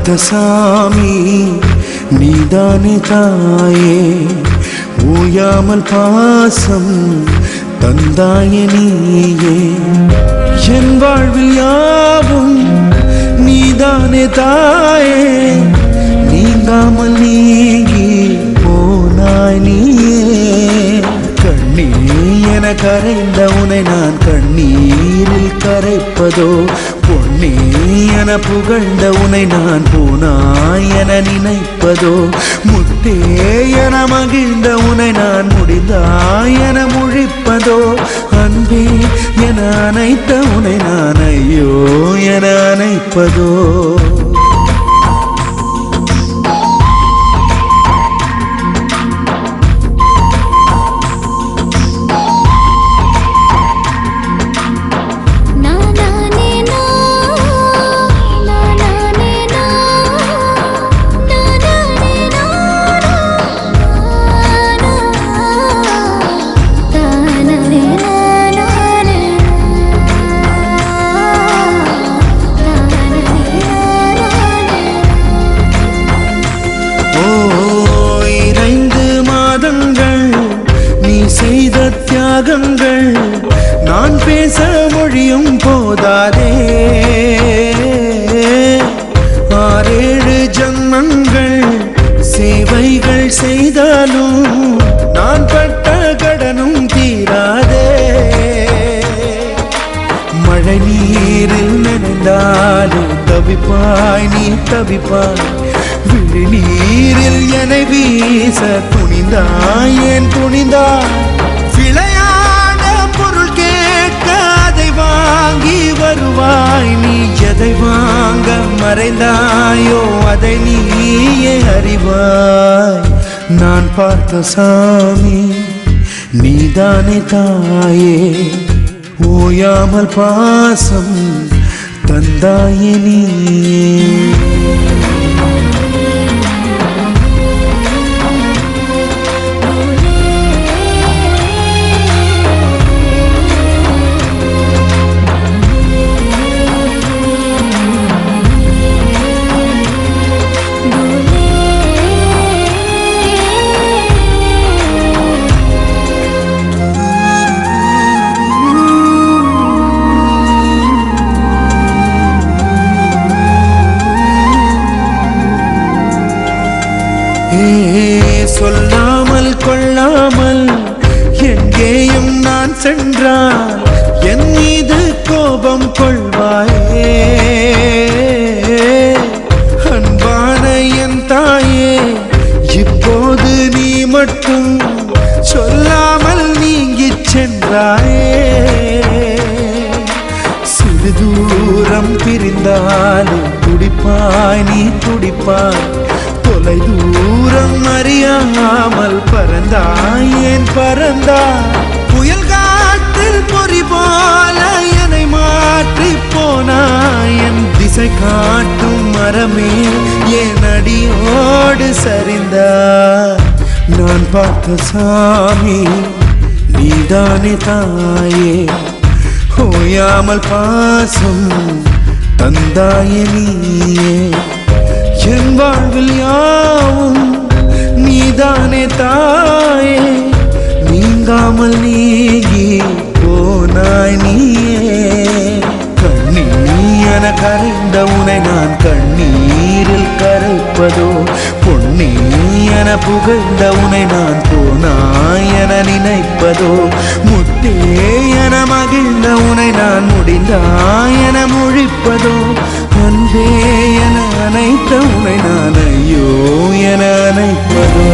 பார்த்த சாமி நீதானே தாயே, ஓயாமல் பாசம் தந்தாயே நீயே. என் வாழ்வில் யாவும் நீதானே தாயே, நீங்காமல் நீங்கி போனாய் நீயே. கண்ணீர் என கரைந்த உனை நான் கண்ணீரில் கரைப்பதோ, பொன்னே என புகழ்ந்த உனை நான் போனாய் என நினைப்பதோ, முத்தே என மகிழ்ந்த உனை நான் முடிந்தாய் என முழிப்பதோ, அன்பே என அனைத்த உனை நான் ஐயோ என அனைப்பதோ. செய்த தியாகங்கள் நான் பேச மொழியும் போதாதே. 6-7 ஜன்மங்கள் சேவைகள் செய்தாலும் நான் பட்ட கடனும் தீராதே. மழை நீரில் நனைந்தாலும் தவிப்பாய் நீ தவிப்பாய், விழி நீரில் என்னை வீச துணிந்தாய் ஏன் துணிந்தாய். விளையாட பொருள் கேட்க அதை வாங்கி வருவாய், நீ எதை வாங்க மறைந்தாயோ அதை நீயே அறிவாய். நான் பார்த்த சாமி நீதானே தாயே, ஓயாமல் பாசம் தந்தாயே நீயே. சொல்லாமல் கொள்ளாமல் எங்கேயும் நான் சென்றால் என் மீது கோபம் கொள்வாயே. அன்பான என் தாயே, இப்போது நீ மட்டும் சொல்லாமல் நீங்கிச் சென்றாயே. சிறு தூரம் பிரிந்தாலும் துடிப்பாய் நீ துடிப்பாய், தொலை தூரம் அறியாமல் பறந்தாய் ஏன் பறந்தாய். புயல் காற்றில் பொறி போல என்னை மாற்றி போனாய், என் திசை காட்டும் மரமே என் அடியோடு சரிந்தாய். நான் பார்த்த சாமி நீதானே தாயே, ஓயாமல் பாசம் தந்தாயே நீயே. என் வாழ்வில் யாவும் நீதானே தாயே, நீங்காமல் நீங்கி போனாய் நீயே. கண்ணீர் என கரைந்த உனை நான் கண்ணீரில் கரைப்பதோ, பொன்னே என புகழ்ந்த உனை நான் போனாய் என நினைப்பதோ, முத்தே என மகிழ்ந்த உனை நான் முடிந்தாய் என முழிப்பதோ, அன்பே என அனைத்த உனை நான் ஐயோ என அனைப்பதோ.